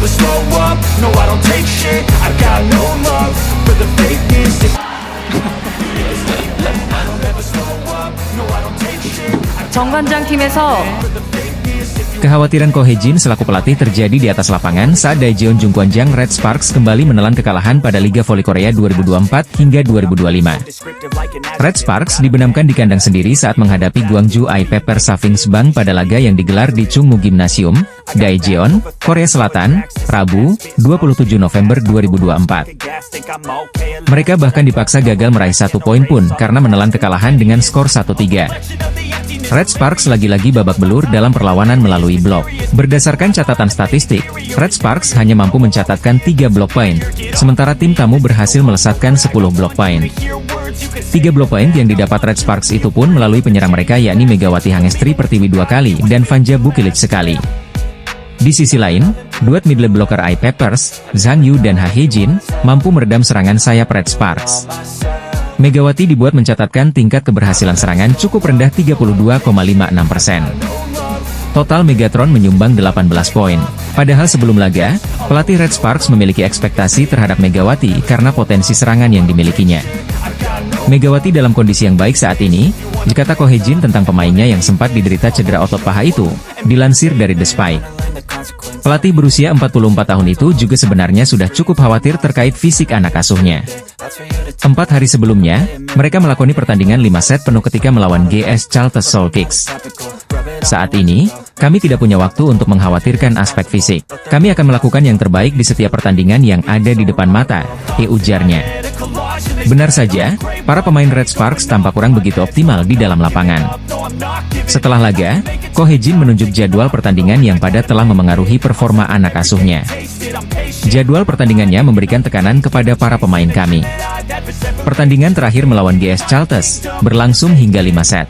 never slow up, no I don't take shit. I got no love for the fakeness. I don't ever slow up, no I don't take shit. 정관장 팀에서 Kekhawatiran Ko Hye-jin selaku pelatih terjadi di atas lapangan saat Daejeon Jungkwanjang Red Sparks kembali menelan kekalahan pada Liga Voli Korea 2024 hingga 2025. Red Sparks dibenamkan di kandang sendiri saat menghadapi Gwangju I Pepper Savings Bank pada laga yang digelar di Chungmu Gymnasium, Daejeon, Korea Selatan, Rabu, 27 November 2024. Mereka bahkan dipaksa gagal meraih 1 poin pun karena menelan kekalahan dengan skor 1-3. Red Sparks lagi-lagi babak belur dalam perlawanan melalui blok. Berdasarkan catatan statistik, Red Sparks hanya mampu mencatatkan 3 blok poin, sementara tim tamu berhasil melesatkan 10 blok poin. 3 blok poin yang didapat Red Sparks itu pun melalui penyerang mereka yakni Megawati Hangestri Pertiwi 2 kali dan Vanja Bukilic sekali. Di sisi lain, duet middle blocker I Peppers, Zhang Yu dan Ha Hye-jin, mampu meredam serangan sayap Red Sparks. Megawati dibuat mencatatkan tingkat keberhasilan serangan cukup rendah 32,56%. Total Megatron menyumbang 18 poin. Padahal sebelum laga, pelatih Red Sparks memiliki ekspektasi terhadap Megawati karena potensi serangan yang dimilikinya. Megawati dalam kondisi yang baik saat ini, dikata Ko Hye-jin tentang pemainnya yang sempat diderita cedera otot paha itu, dilansir dari The Spy. Pelatih berusia 44 tahun itu juga sebenarnya sudah cukup khawatir terkait fisik anak asuhnya. 4 hari sebelumnya, mereka melakoni pertandingan 5 set penuh ketika melawan GS Chalters Seoul Kicks. Saat ini, kami tidak punya waktu untuk mengkhawatirkan aspek fisik. Kami akan melakukan yang terbaik di setiap pertandingan yang ada di depan mata, ujarnya. Benar saja, para pemain Red Sparks tampak kurang begitu optimal di dalam lapangan. Setelah laga, Ko Hye-jin menunjuk jadwal pertandingan yang padat telah memengaruhi performa anak asuhnya. Jadwal pertandingannya memberikan tekanan kepada para pemain kami. Pertandingan terakhir melawan GS Chalters berlangsung hingga 5 set.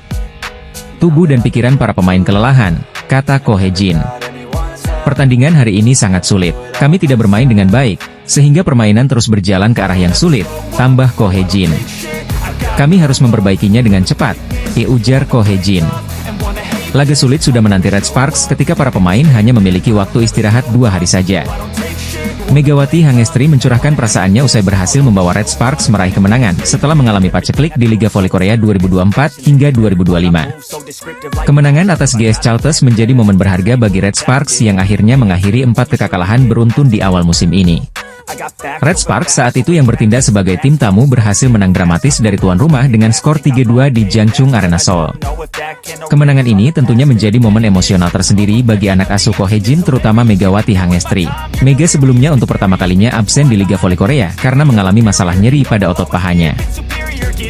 Tubuh dan pikiran para pemain kelelahan, kata Ko Hye-jin. Pertandingan hari ini sangat sulit. Kami tidak bermain dengan baik, sehingga permainan terus berjalan ke arah yang sulit, tambah Ko Hye-jin. Kami harus memperbaikinya dengan cepat, ujar Ko Hye-jin. Laga sulit sudah menanti Red Sparks ketika para pemain hanya memiliki waktu istirahat 2 hari saja. Megawati Hangestri mencurahkan perasaannya usai berhasil membawa Red Sparks meraih kemenangan setelah mengalami paceklik di Liga Voli Korea 2024 hingga 2025. Kemenangan atas GS Chalters menjadi momen berharga bagi Red Sparks yang akhirnya mengakhiri 4 kekalahan beruntun di awal musim ini. Red Sparks saat itu yang bertindak sebagai tim tamu berhasil menang dramatis dari tuan rumah dengan skor 3-2 di Jangchung Arena Seoul. Kemenangan ini tentunya menjadi momen emosional tersendiri bagi anak asuh Ko Hye-jin terutama Megawati Hangestri. Mega sebelumnya untuk pertama kalinya absen di Liga Voli Korea karena mengalami masalah nyeri pada otot pahanya.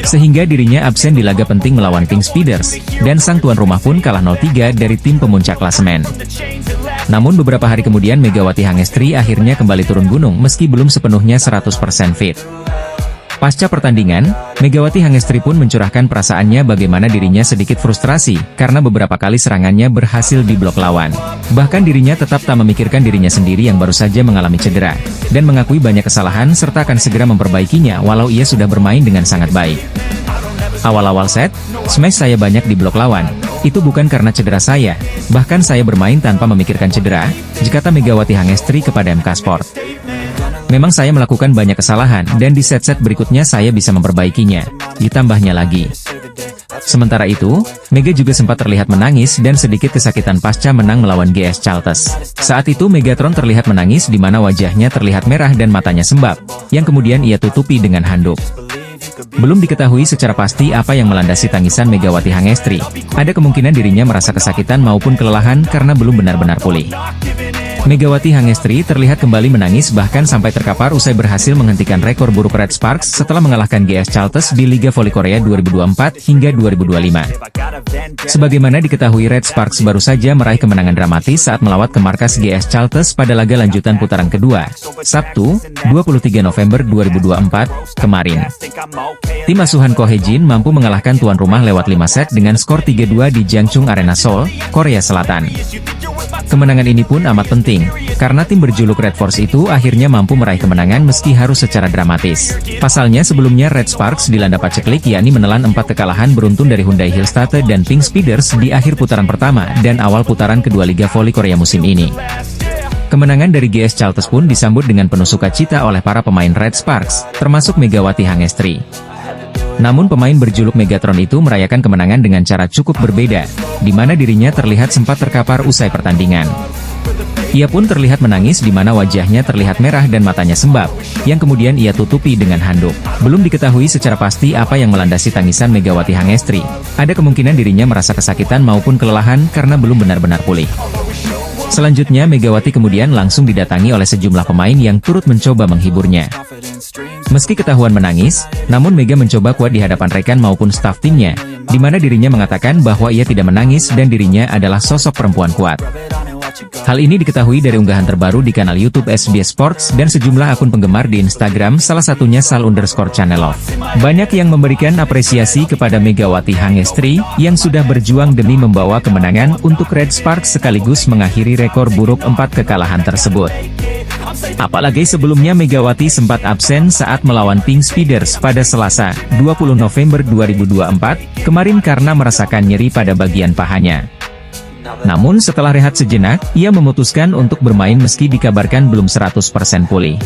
Sehingga dirinya absen di laga penting melawan Pink Speeders, dan sang tuan rumah pun kalah 0-3 dari tim pemuncak klasemen. Namun beberapa hari kemudian Megawati Hangestri akhirnya kembali turun gunung meski belum sepenuhnya 100% fit. Pasca pertandingan, Megawati Hangestri pun mencurahkan perasaannya bagaimana dirinya sedikit frustrasi karena beberapa kali serangannya berhasil diblok lawan. Bahkan dirinya tetap tak memikirkan dirinya sendiri yang baru saja mengalami cedera, dan mengakui banyak kesalahan serta akan segera memperbaikinya walau ia sudah bermain dengan sangat baik. Awal-awal set, smash saya banyak di blok lawan. Itu bukan karena cedera saya, bahkan saya bermain tanpa memikirkan cedera, kata Megawati Hangestri kepada MK Sport. Memang saya melakukan banyak kesalahan dan di set-set berikutnya saya bisa memperbaikinya, ditambahnya lagi. Sementara itu, Mega juga sempat terlihat menangis dan sedikit kesakitan pasca menang melawan GS Chalters. Saat itu Megatron terlihat menangis di mana wajahnya terlihat merah dan matanya sembab, yang kemudian ia tutupi dengan handuk. Belum diketahui secara pasti apa yang melandasi tangisan Megawati Hangestri. Ada kemungkinan dirinya merasa kesakitan maupun kelelahan karena belum benar-benar pulih. Megawati Hangestri terlihat kembali menangis bahkan sampai terkapar usai berhasil menghentikan rekor buruk Red Sparks setelah mengalahkan GS Chalters di Liga Voli Korea 2024 hingga 2025. Sebagaimana diketahui Red Sparks baru saja meraih kemenangan dramatis saat melawat ke markas GS Chalters pada laga lanjutan putaran kedua, Sabtu, 23 November 2024, kemarin. Tim asuhan Ko Hye-jin mampu mengalahkan tuan rumah lewat 5 set dengan skor 3-2 di Jangchung Arena Seoul, Korea Selatan. Kemenangan ini pun amat penting, karena tim berjuluk Red Force itu akhirnya mampu meraih kemenangan meski harus secara dramatis. Pasalnya sebelumnya Red Sparks dilanda paceklik yakni menelan 4 kekalahan beruntun dari Hyundai Hillstate dan Pink Speeders di akhir putaran pertama dan awal putaran kedua Liga Voli Korea musim ini. Kemenangan dari GS Charlton pun disambut dengan penuh sukacita oleh para pemain Red Sparks, termasuk Megawati Hangestri. Namun pemain berjuluk Megatron itu merayakan kemenangan dengan cara cukup berbeda, di mana dirinya terlihat sempat terkapar usai pertandingan. Ia pun terlihat menangis di mana wajahnya terlihat merah dan matanya sembab, yang kemudian ia tutupi dengan handuk. Belum diketahui secara pasti apa yang melandasi tangisan Megawati Hangestri. Ada kemungkinan dirinya merasa kesakitan maupun kelelahan karena belum benar-benar pulih. Selanjutnya Megawati kemudian langsung didatangi oleh sejumlah pemain yang turut mencoba menghiburnya. Meski ketahuan menangis, namun Mega mencoba kuat di hadapan rekan maupun staf timnya, di mana dirinya mengatakan bahwa ia tidak menangis dan dirinya adalah sosok perempuan kuat. Hal ini diketahui dari unggahan terbaru di kanal YouTube SBS Sports dan sejumlah akun penggemar di Instagram, salah satunya Sal_Channelov. Banyak yang memberikan apresiasi kepada Megawati Hangestri, yang sudah berjuang demi membawa kemenangan untuk Red Sparks sekaligus mengakhiri rekor buruk 4 kekalahan tersebut. Apalagi sebelumnya Megawati sempat absen saat melawan Pink Speeders pada Selasa, 20 November 2024, kemarin karena merasakan nyeri pada bagian pahanya. Namun setelah rehat sejenak, ia memutuskan untuk bermain meski dikabarkan belum 100% pulih.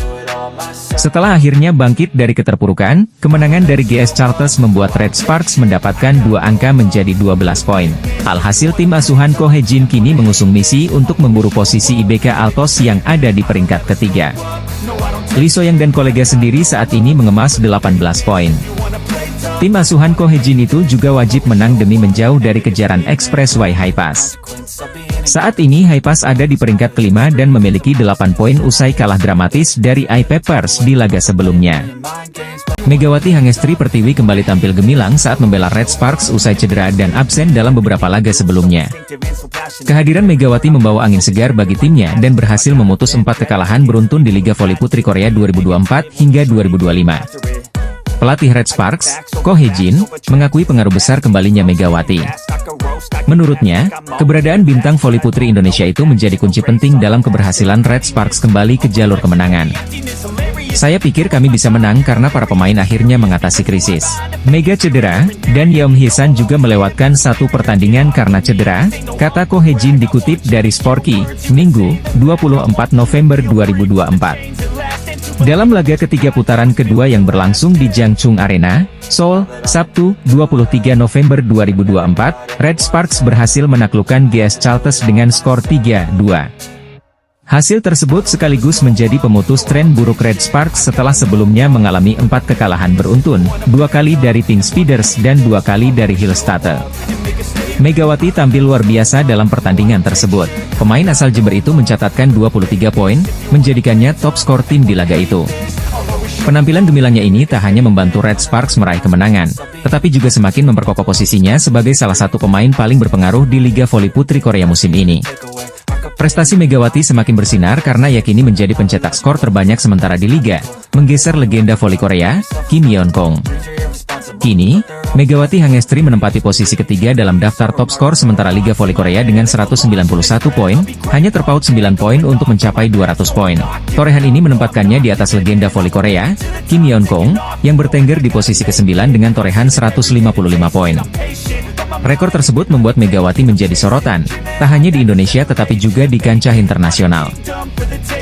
Setelah akhirnya bangkit dari keterpurukan, kemenangan dari GS Charlton membuat Red Sparks mendapatkan 2 angka menjadi 12 poin. Alhasil tim asuhan Ko Hye-jin kini mengusung misi untuk memburu posisi IBK Altos yang ada di peringkat ketiga. Lee So-young dan kolega sendiri saat ini mengemas 18 poin. Tim asuhan Ko Hye-jin itu juga wajib menang demi menjauh dari kejaran Expressway Highpass. Saat ini Highpass ada di peringkat kelima dan memiliki 8 poin usai kalah dramatis dari I-Peppers di laga sebelumnya. Megawati Hangestri Pertiwi kembali tampil gemilang saat membela Red Sparks usai cedera dan absen dalam beberapa laga sebelumnya. Kehadiran Megawati membawa angin segar bagi timnya dan berhasil memutus 4 kekalahan beruntun di Liga Voli Putri Korea 2024 hingga 2025. Pelatih Red Sparks, Ko Hye-jin, mengakui pengaruh besar kembalinya Megawati. Menurutnya, keberadaan bintang voli putri Indonesia itu menjadi kunci penting dalam keberhasilan Red Sparks kembali ke jalur kemenangan. Saya pikir kami bisa menang karena para pemain akhirnya mengatasi krisis. Mega cedera, dan Yeom Hye-san juga melewatkan 1 pertandingan karena cedera, kata Ko Hye-jin dikutip dari Sporky, Minggu, 24 November 2024. Dalam laga ketiga putaran kedua yang berlangsung di Jangchung Arena, Seoul, Sabtu, 23 November 2024, Red Sparks berhasil menaklukkan GS Charlton dengan skor 3-2. Hasil tersebut sekaligus menjadi pemutus tren buruk Red Sparks setelah sebelumnya mengalami 4 kekalahan beruntun, 2 kali dari Pink Speeders dan 2 kali dari Hillstatter. Megawati tampil luar biasa dalam pertandingan tersebut. Pemain asal Jember itu mencatatkan 23 poin, menjadikannya top skor tim di laga itu. Penampilan gemilangnya ini tak hanya membantu Red Sparks meraih kemenangan, tetapi juga semakin memperkokoh posisinya sebagai salah satu pemain paling berpengaruh di Liga Voli Putri Korea musim ini. Prestasi Megawati semakin bersinar karena ia kini menjadi pencetak skor terbanyak sementara di Liga, menggeser legenda voli Korea, Kim Yeon-kong. Kini, Megawati Hangestri menempati posisi ketiga dalam daftar top skor sementara Liga Voli Korea dengan 191 poin, hanya terpaut 9 poin untuk mencapai 200 poin. Torehan ini menempatkannya di atas legenda voli Korea, Kim Yeon-kong, yang bertengger di posisi ke-9 dengan torehan 155 poin. Rekor tersebut membuat Megawati menjadi sorotan, tak hanya di Indonesia tetapi juga di kancah internasional.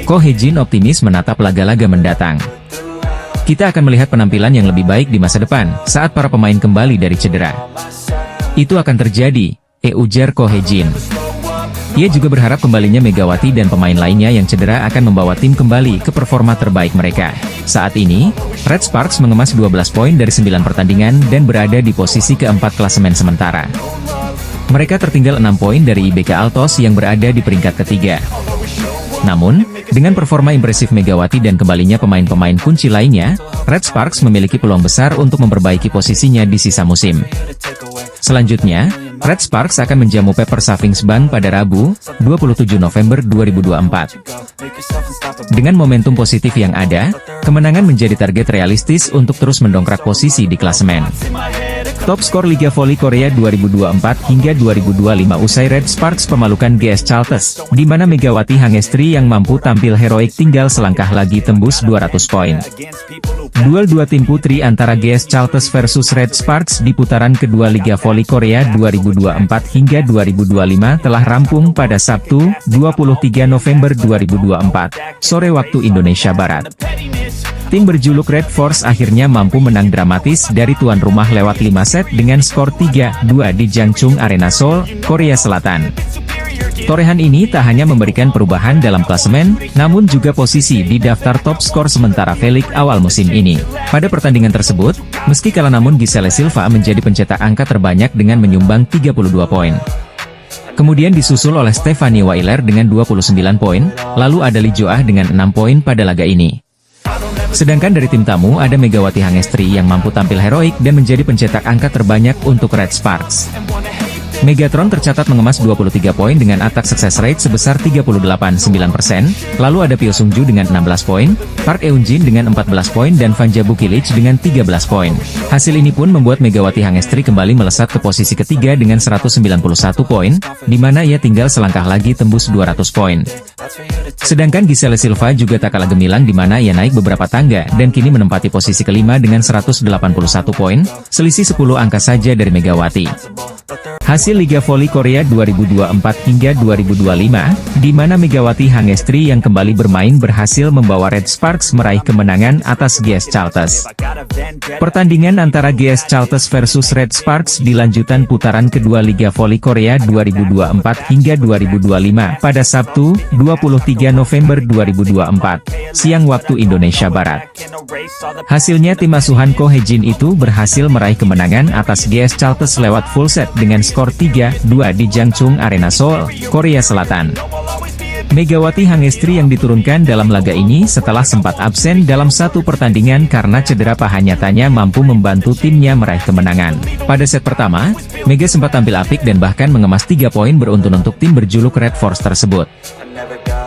Ko Hye-jin optimis menatap laga-laga mendatang. Kita akan melihat penampilan yang lebih baik di masa depan, saat para pemain kembali dari cedera. Itu akan terjadi, ujar Ko Hye-jin. Ia juga berharap kembalinya Megawati dan pemain lainnya yang cedera akan membawa tim kembali ke performa terbaik mereka. Saat ini, Red Sparks mengemas 12 poin dari 9 pertandingan dan berada di posisi keempat klasemen sementara. Mereka tertinggal 6 poin dari IBK Altos yang berada di peringkat ketiga. Namun, dengan performa impresif Megawati dan kembalinya pemain-pemain kunci lainnya, Red Sparks memiliki peluang besar untuk memperbaiki posisinya di sisa musim. Selanjutnya, Red Sparks akan menjamu Pepper Savings Bank pada Rabu, 27 November 2024. Dengan momentum positif yang ada, kemenangan menjadi target realistis untuk terus mendongkrak posisi di klasemen. Top skor Liga Voli Korea 2024 hingga 2025 usai Red Sparks pemalukan GS Charlton, di mana Megawati Hangestri yang mampu tampil heroik tinggal selangkah lagi tembus 200 poin. Duel dua tim putri antara GS Chalters versus Red Sparks di putaran kedua Liga Voli Korea 2024 hingga 2025 telah rampung pada Sabtu, 23 November 2024, sore waktu Indonesia Barat. Tim berjuluk Red Force akhirnya mampu menang dramatis dari tuan rumah lewat 5 set dengan skor 3-2 di Jangchung Arena Seoul, Korea Selatan. Torehan ini tak hanya memberikan perubahan dalam klasemen, namun juga posisi di daftar top skor sementara V-League awal musim ini. Pada pertandingan tersebut, meski kalah namun Giselle Silva menjadi pencetak angka terbanyak dengan menyumbang 32 poin. Kemudian disusul oleh Stephanie Weiler dengan 29 poin, lalu ada Lee Jo Ah dengan 6 poin pada laga ini. Sedangkan dari tim tamu ada Megawati Hangestri yang mampu tampil heroik dan menjadi pencetak angka terbanyak untuk Red Sparks. Megatron tercatat mengemas 23 poin dengan attack success rate sebesar 38,9%, lalu ada Pyo Sung Ju dengan 16 poin, Park Eun Jin dengan 14 poin dan Vanja Bukilic dengan 13 poin. Hasil ini pun membuat Megawati Hangestri kembali melesat ke posisi ketiga dengan 191 poin, di mana ia tinggal selangkah lagi tembus 200 poin. Sedangkan Giselle Silva juga tak kalah gemilang di mana ia naik beberapa tangga dan kini menempati posisi kelima dengan 181 poin, selisih 10 angka saja dari Megawati. Hasil Liga Voli Korea 2024 hingga 2025, di mana Megawati Hangestri yang kembali bermain berhasil membawa Red Sparks meraih kemenangan atas GS Chalters. Pertandingan antara GS Chalters versus Red Sparks di lanjutan putaran kedua Liga Voli Korea 2024 hingga 2025 pada Sabtu, 23 November 2024, siang waktu Indonesia Barat. Hasilnya tim asuhan Ko Hye-jin itu berhasil meraih kemenangan atas GS Chalters lewat full set dengan skor 3-2 di Jangchung Arena Seoul, Korea Selatan. Megawati Hangestri yang diturunkan dalam laga ini setelah sempat absen dalam satu pertandingan karena cedera paha nyatanya mampu membantu timnya meraih kemenangan. Pada set pertama, Mega sempat tampil apik dan bahkan mengemas 3 poin beruntun untuk tim berjuluk Red Force tersebut.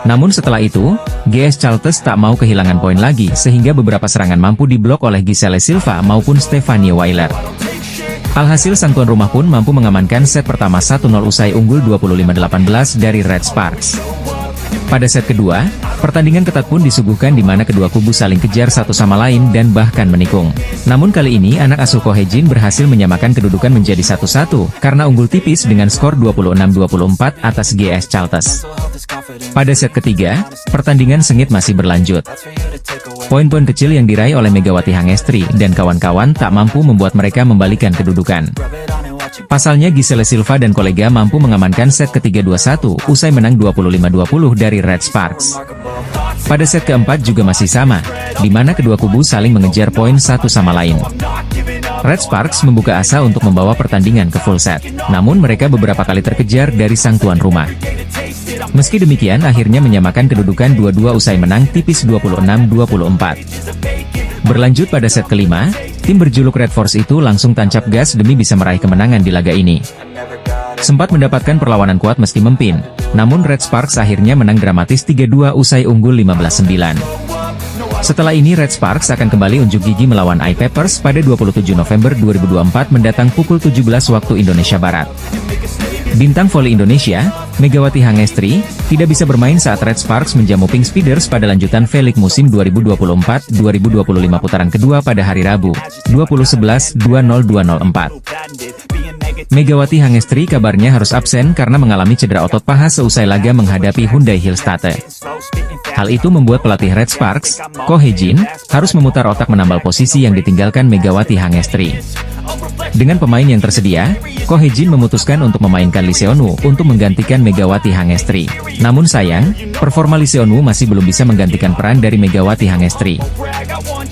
Namun setelah itu, GS Chalters tak mau kehilangan poin lagi sehingga beberapa serangan mampu diblok oleh Giselle Silva maupun Stephanie Weiler. Alhasil sang tuan rumah pun mampu mengamankan set pertama 1-0 usai unggul 25-18 dari Red Sparks. Pada set kedua, pertandingan ketat pun disuguhkan di mana kedua kubu saling kejar satu sama lain dan bahkan menikung. Namun kali ini anak asuh Ko Hye-jin berhasil menyamakan kedudukan menjadi 1-1 karena unggul tipis dengan skor 26-24 atas GS Chalters. Pada set ketiga, pertandingan sengit masih berlanjut. Poin-poin kecil yang diraih oleh Megawati Hangestri dan kawan-kawan tak mampu membuat mereka membalikan kedudukan. Pasalnya Giselle Silva dan kolega mampu mengamankan set ketiga 2-1 usai menang 25-20 dari Red Sparks. Pada set keempat juga masih sama, di mana kedua kubu saling mengejar poin satu sama lain. Red Sparks membuka asa untuk membawa pertandingan ke full set, namun mereka beberapa kali terkejar dari sang tuan rumah. Meski demikian akhirnya menyamakan kedudukan 2-2 usai menang tipis 26-24. Berlanjut pada set kelima, tim berjuluk Red Force itu langsung tancap gas demi bisa meraih kemenangan di laga ini. Sempat mendapatkan perlawanan kuat meski memimpin, namun Red Sparks akhirnya menang dramatis 3-2 usai unggul 15-9. Setelah ini Red Sparks akan kembali unjuk gigi melawan I-Papers pada 27 November 2024 mendatang pukul 17 waktu Indonesia Barat. Bintang voli Indonesia, Megawati Hangestri, tidak bisa bermain saat Red Sparks menjamu Pink Speeders pada lanjutan V-League musim 2024-2025 putaran kedua pada hari Rabu, 20/11/2024. Megawati Hangestri kabarnya harus absen karena mengalami cedera otot paha seusai laga menghadapi Hyundai Hillstate. Hal itu membuat pelatih Red Sparks, Ko Hye-jin, harus memutar otak menambal posisi yang ditinggalkan Megawati Hangestri. Dengan pemain yang tersedia, Ko Hye-jin memutuskan untuk memainkan Lee Seon-woo untuk menggantikan Megawati Hangestri. Namun sayang, performa Lee Seon-woo masih belum bisa menggantikan peran dari Megawati Hangestri.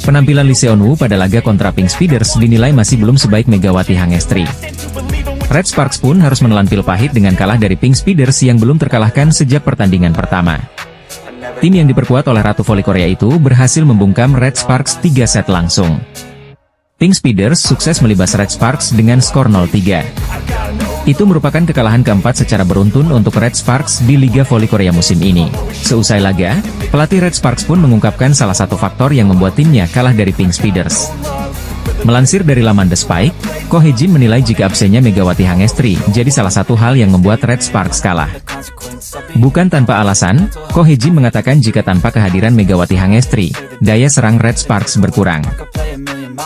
Penampilan Lee Seon-woo pada laga kontra Pink Speeders dinilai masih belum sebaik Megawati Hangestri. Red Sparks pun harus menelan pil pahit dengan kalah dari Pink Speeders yang belum terkalahkan sejak pertandingan pertama. Tim yang diperkuat oleh Ratu Voli Korea itu berhasil membungkam Red Sparks 3 set langsung. Pink Speeders sukses melibas Red Sparks dengan skor 0-3. Itu merupakan kekalahan keempat secara beruntun untuk Red Sparks di Liga Voli Korea musim ini. Seusai laga, pelatih Red Sparks pun mengungkapkan salah satu faktor yang membuat timnya kalah dari Pink Speeders. Melansir dari laman The Spike, Ko Hye-jin menilai jika absennya Megawati Hangestri jadi salah satu hal yang membuat Red Sparks kalah. Bukan tanpa alasan, Ko Hye-jin mengatakan jika tanpa kehadiran Megawati Hangestri, daya serang Red Sparks berkurang.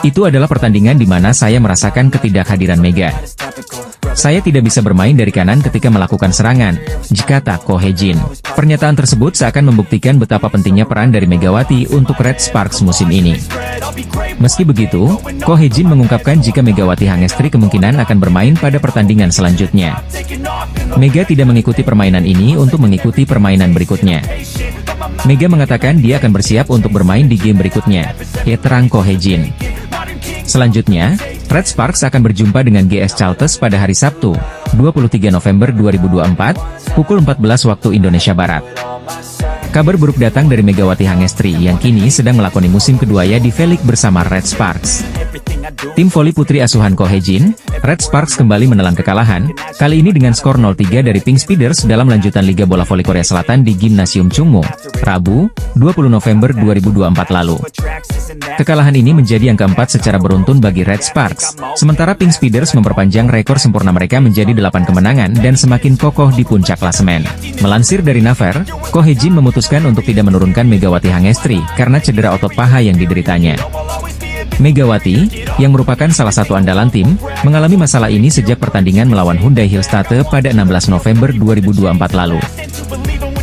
Itu adalah pertandingan di mana saya merasakan ketidakhadiran Mega. Saya tidak bisa bermain dari kanan ketika melakukan serangan, kata Ko Hye-jin. Pernyataan tersebut seakan membuktikan betapa pentingnya peran dari Megawati untuk Red Sparks musim ini. Meski begitu, Ko Hye-jin mengungkapkan jika Megawati Hangestri kemungkinan akan bermain pada pertandingan selanjutnya. Mega tidak mengikuti permainan ini untuk mengikuti permainan berikutnya. Mega mengatakan dia akan bersiap untuk bermain di game berikutnya, terang Ko Hye-jin. Selanjutnya, Red Sparks akan berjumpa dengan GS Chalters pada hari Sabtu, 23 November 2024, pukul 14 waktu Indonesia Barat. Kabar buruk datang dari Megawati Hangestri yang kini sedang melakoni musim keduanya di V-League bersama Red Sparks. Tim voli putri asuhan Ko Hye-jin, Red Sparks kembali menelan kekalahan, kali ini dengan skor 0-3 dari Pink Speeders dalam lanjutan Liga Bola Voli Korea Selatan di Gimnasium Chungmu, Rabu, 20 November 2024 lalu. Kekalahan ini menjadi yang keempat secara beruntun bagi Red Sparks, sementara Pink Speeders memperpanjang rekor sempurna mereka menjadi 8 kemenangan dan semakin kokoh di puncak klasemen. Melansir dari Naver, Ko Hye-jin memutuskan untuk tidak menurunkan Megawati Hangestri karena cedera otot paha yang dideritanya. Megawati, yang merupakan salah satu andalan tim, mengalami masalah ini sejak pertandingan melawan Hyundai Hillstate pada 16 November 2024 lalu.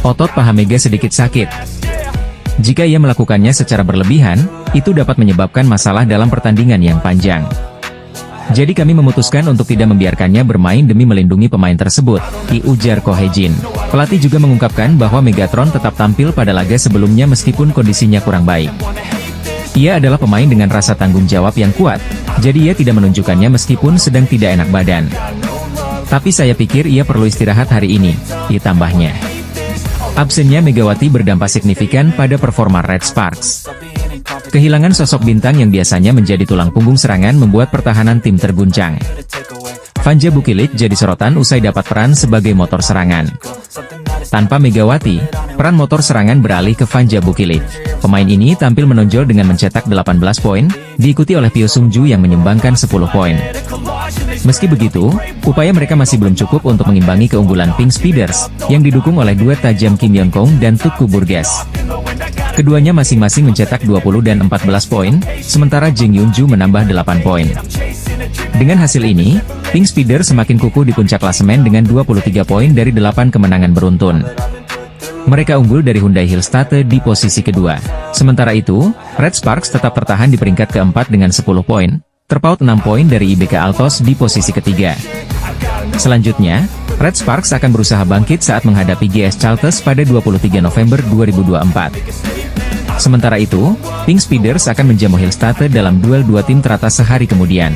Otot paha Mega sedikit sakit. Jika ia melakukannya secara berlebihan, itu dapat menyebabkan masalah dalam pertandingan yang panjang. Jadi kami memutuskan untuk tidak membiarkannya bermain demi melindungi pemain tersebut, ujar Ko Hye-jin. Pelatih juga mengungkapkan bahwa Megatron tetap tampil pada laga sebelumnya meskipun kondisinya kurang baik. Ia adalah pemain dengan rasa tanggung jawab yang kuat, jadi ia tidak menunjukkannya meskipun sedang tidak enak badan. Tapi saya pikir ia perlu istirahat hari ini, tambahnya. Absennya Megawati berdampak signifikan pada performa Red Sparks. Kehilangan sosok bintang yang biasanya menjadi tulang punggung serangan membuat pertahanan tim terguncang. Vanja Bukilic jadi sorotan usai dapat peran sebagai motor serangan. Tanpa Megawati, peran motor serangan beralih ke Vanja Bukilic. Pemain ini tampil menonjol dengan mencetak 18 poin, diikuti oleh Pyo Sung-ju yang menyumbangkan 10 poin. Meski begitu, upaya mereka masih belum cukup untuk mengimbangi keunggulan Pink Speeders, yang didukung oleh duet tajam Kim Yeon-kong dan Tutku Burgess. Keduanya masing-masing mencetak 20 dan 14 poin, sementara Jang Yoon-ju menambah 8 poin. Dengan hasil ini, Pink Speeders semakin kukuh di puncak klasemen dengan 23 poin dari 8 kemenangan beruntun. Mereka unggul dari Hyundai Hillstate di posisi kedua. Sementara itu, Red Sparks tetap tertahan di peringkat keempat dengan 10 poin, terpaut 6 poin dari IBK Altos di posisi ketiga. Selanjutnya, Red Sparks akan berusaha bangkit saat menghadapi GS Chalters pada 23 November 2024. Sementara itu, Pink Speeders akan menjamu Hillstate dalam duel dua tim teratas sehari kemudian.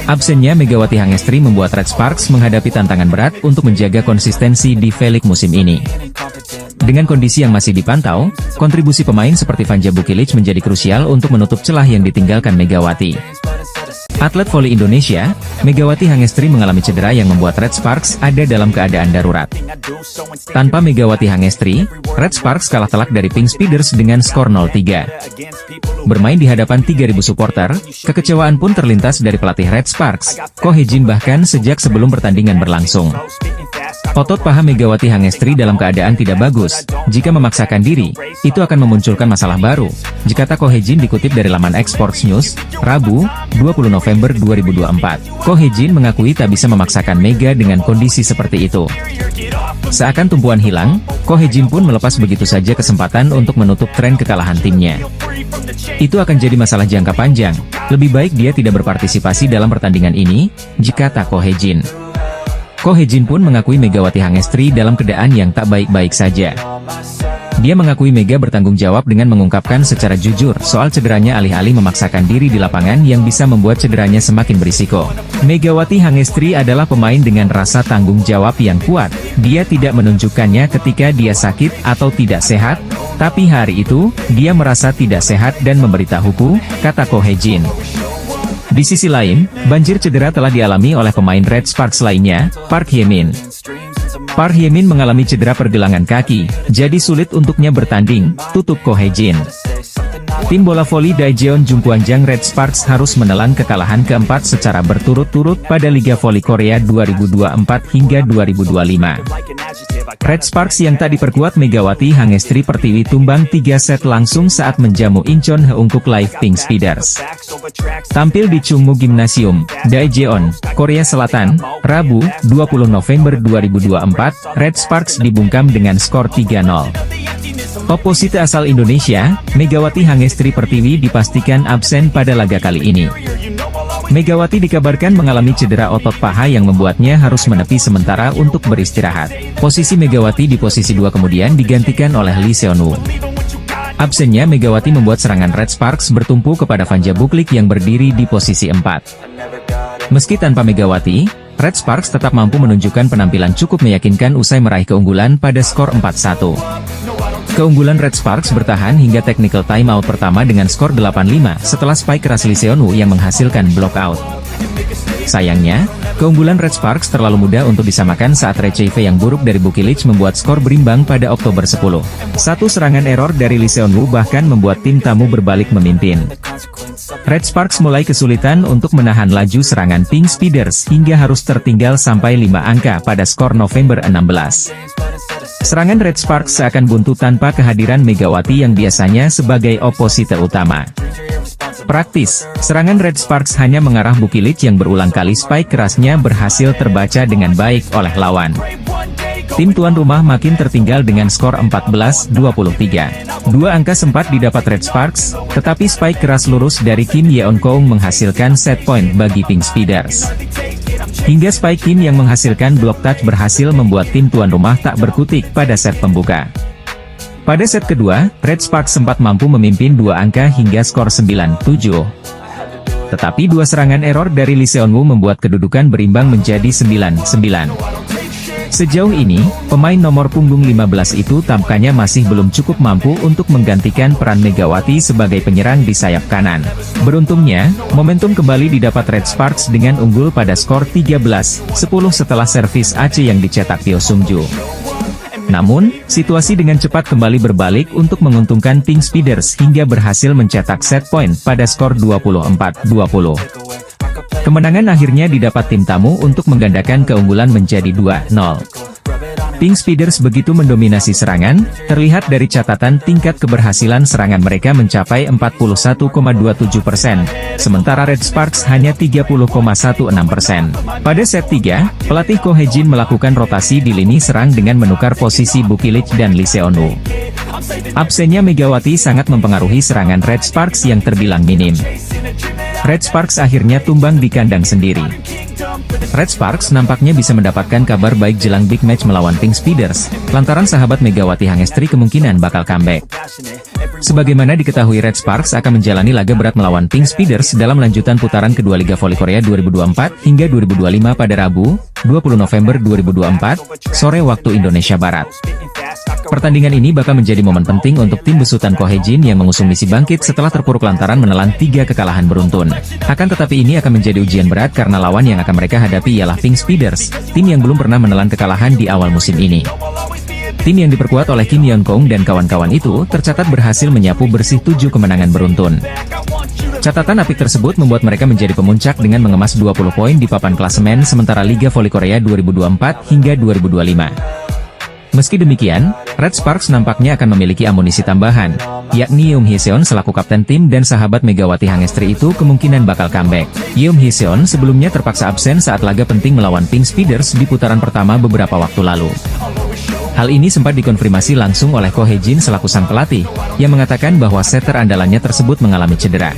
Absennya Megawati Hangestri membuat Red Sparks menghadapi tantangan berat untuk menjaga konsistensi di V-League musim ini. Dengan kondisi yang masih dipantau, kontribusi pemain seperti Vanja Bukilic menjadi krusial untuk menutup celah yang ditinggalkan Megawati. Atlet voli Indonesia, Megawati Hangestri mengalami cedera yang membuat Red Sparks ada dalam keadaan darurat. Tanpa Megawati Hangestri, Red Sparks kalah telak dari Pink Speeders dengan skor 0-3. Bermain di hadapan 3.000 supporter, kekecewaan pun terlintas dari pelatih Red Sparks, Ko Hye-jin bahkan sejak sebelum pertandingan berlangsung. Otot paha Megawati Hangestri dalam keadaan tidak bagus. Jika memaksakan diri, itu akan memunculkan masalah baru, kata Ko Hye-jin dikutip dari laman Exports News, Rabu, 20 November 2024. Ko Hye-jin mengakui tak bisa memaksakan Mega dengan kondisi seperti itu. Seakan tumpuan hilang, Ko Hye-jin pun melepas begitu saja kesempatan untuk menutup tren kekalahan timnya. Itu akan jadi masalah jangka panjang, lebih baik dia tidak berpartisipasi dalam pertandingan ini, kata Ko Hye-jin. Ko Hye-jin pun mengakui Megawati Hangestri dalam keadaan yang tak baik-baik saja. Dia mengakui Mega bertanggung jawab dengan mengungkapkan secara jujur soal cederanya alih-alih memaksakan diri di lapangan yang bisa membuat cederanya semakin berisiko. Megawati Hangestri adalah pemain dengan rasa tanggung jawab yang kuat. Dia tidak menunjukkannya ketika dia sakit atau tidak sehat, tapi hari itu, dia merasa tidak sehat dan memberitahuku, kata Ko Hye-jin. Di sisi lain, banjir cedera telah dialami oleh pemain Red Sparks lainnya, Park Hye-min. Park Hye-min mengalami cedera pergelangan kaki, jadi sulit untuknya bertanding, tutup Ko Hye-jin. Tim bola voli Daejeon Jungkwanjang Red Sparks harus menelan kekalahan keempat secara berturut-turut pada Liga Voli Korea 2024 hingga 2025. Red Sparks yang tak diperkuat Megawati Hangestri Pertiwi tumbang 3 set langsung saat menjamu Incheon Heungkuk Live Pink Speeders. Tampil di Chungmu Gymnasium, Daejeon, Korea Selatan, Rabu, 20 November 2024, Red Sparks dibungkam dengan skor 3-0. Oposite asal Indonesia, Megawati Hangestri Pertiwi dipastikan absen pada laga kali ini. Megawati dikabarkan mengalami cedera otot paha yang membuatnya harus menepi sementara untuk beristirahat. Posisi Megawati di posisi 2 kemudian digantikan oleh Lee Seon-woo. Absennya Megawati membuat serangan Red Sparks bertumpu kepada Vanja Buklik yang berdiri di posisi 4. Meski tanpa Megawati, Red Sparks tetap mampu menunjukkan penampilan cukup meyakinkan usai meraih keunggulan pada skor 4-1. Keunggulan Red Sparks bertahan hingga technical timeout pertama dengan skor 8-5 setelah spike keras Lee Seon-woo yang menghasilkan block out. Sayangnya, keunggulan Red Sparks terlalu mudah untuk disamakan saat receive yang buruk dari Bukilic membuat skor berimbang pada Oktober 10. Satu serangan error dari Lee Seon-woo bahkan membuat tim tamu berbalik memimpin. Red Sparks mulai kesulitan untuk menahan laju serangan Pink Speeders hingga harus tertinggal sampai 5 angka pada skor November 16. Serangan Red Sparks seakan buntu tanpa kehadiran Megawati yang biasanya sebagai oposite utama. Praktis, serangan Red Sparks hanya mengarah Bukilic yang berulang kali spike kerasnya berhasil terbaca dengan baik oleh lawan. Tim tuan rumah makin tertinggal dengan skor 14-23. Dua angka sempat didapat Red Sparks, tetapi spike keras lurus dari Kim Yeon-keung menghasilkan set point bagi Pink Speeders. Hingga spike Kim yang menghasilkan block touch berhasil membuat tim tuan rumah tak berkutik pada set pembuka. Pada set kedua, Red Sparks sempat mampu memimpin 2 angka hingga skor 9-7. Tetapi 2 serangan error dari Lee Seon-woo membuat kedudukan berimbang menjadi 9-9. Sejauh ini, pemain nomor punggung 15 itu tampaknya masih belum cukup mampu untuk menggantikan peran Megawati sebagai penyerang di sayap kanan. Beruntungnya, momentum kembali didapat Red Sparks dengan unggul pada skor 13-10 setelah servis Aceh yang dicetak Teo Sung-ju. Namun, situasi dengan cepat kembali berbalik untuk menguntungkan Pink Speeders hingga berhasil mencetak set point pada skor 24-20. Kemenangan akhirnya didapat tim tamu untuk menggandakan keunggulan menjadi 2-0. Pink Speeders begitu mendominasi serangan, terlihat dari catatan tingkat keberhasilan serangan mereka mencapai 41,27%, sementara Red Sparks hanya 30,16%. Pada set 3, pelatih Ko Hae-jin melakukan rotasi di lini serang dengan menukar posisi Bukilic dan Lee Seon-woo. Absennya Megawati sangat mempengaruhi serangan Red Sparks yang terbilang minim. Red Sparks akhirnya tumbang di kandang sendiri. Red Sparks nampaknya bisa mendapatkan kabar baik jelang big match melawan Pink Speeders, lantaran sahabat Megawati Hangestri kemungkinan bakal comeback. Sebagaimana diketahui, Red Sparks akan menjalani laga berat melawan Pink Speeders dalam lanjutan putaran kedua Liga Voli Korea 2024 hingga 2025 pada Rabu, 20 November 2024, sore waktu Indonesia Barat. Pertandingan ini bakal menjadi momen penting untuk tim besutan Ko Hae-jin yang mengusung misi bangkit setelah terpuruk lantaran menelan 3 kekalahan beruntun. Akan tetapi ini akan menjadi ujian berat karena lawan yang akan mereka hadapi ialah Pink Speeders, tim yang belum pernah menelan kekalahan di awal musim ini. Tim yang diperkuat oleh Kim Yeon-keung dan kawan-kawan itu tercatat berhasil menyapu bersih 7 kemenangan beruntun. Catatan apik tersebut membuat mereka menjadi pemuncak dengan mengemas 20 poin di papan klasemen sementara Liga Voli Korea 2024 hingga 2025. Meski demikian, Red Sparks nampaknya akan memiliki amunisi tambahan, yakni Yeom Hee-seon selaku kapten tim dan sahabat Megawati Hangestri itu kemungkinan bakal comeback. Yeom Hee-seon sebelumnya terpaksa absen saat laga penting melawan Pink Speeders di putaran pertama beberapa waktu lalu. Hal ini sempat dikonfirmasi langsung oleh Ko Hae-jin selaku sang pelatih, yang mengatakan bahwa setter andalannya tersebut mengalami cedera.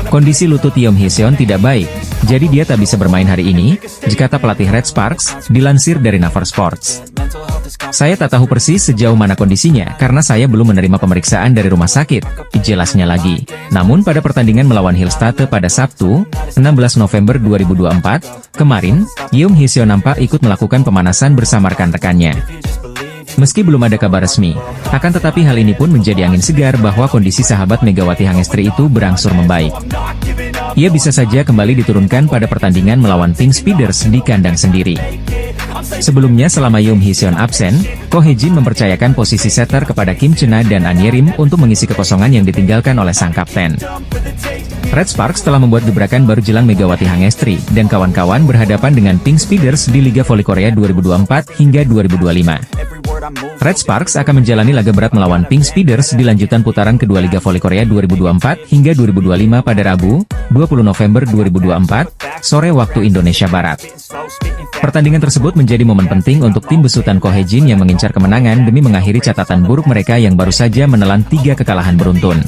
Kondisi lutut Yeom Hee-seon tidak baik, jadi dia tak bisa bermain hari ini, kata pelatih Red Sparks, dilansir dari Naver Sports. Saya tak tahu persis sejauh mana kondisinya karena saya belum menerima pemeriksaan dari rumah sakit, jelasnya lagi. Namun pada pertandingan melawan Hillstate pada Sabtu, 16 November 2024, kemarin, Yeom Hee-seon nampak ikut melakukan pemanasan bersama rekan-rekannya. Meski belum ada kabar resmi, akan tetapi hal ini pun menjadi angin segar bahwa kondisi sahabat Megawati Hangestri itu berangsur membaik. Ia bisa saja kembali diturunkan pada pertandingan melawan Pink Speeders di kandang sendiri. Sebelumnya selama Yoon Hee-seon absen, Ko Hye-jin mempercayakan posisi setter kepada Kim Chena dan An Ye-rim untuk mengisi kekosongan yang ditinggalkan oleh sang kapten. Red Sparks telah membuat gebrakan baru jelang Megawati Hangestri dan kawan-kawan berhadapan dengan Pink Speeders di Liga Voli Korea 2024 hingga 2025. Red Sparks akan menjalani laga berat melawan Pink Speeders di lanjutan putaran kedua Liga Voli Korea 2024 hingga 2025 pada Rabu, 20 November 2024, sore waktu Indonesia Barat. Pertandingan tersebut menjadi momen penting untuk tim besutan Ko Hye-jin yang mengincar kemenangan demi mengakhiri catatan buruk mereka yang baru saja menelan 3 kekalahan beruntun.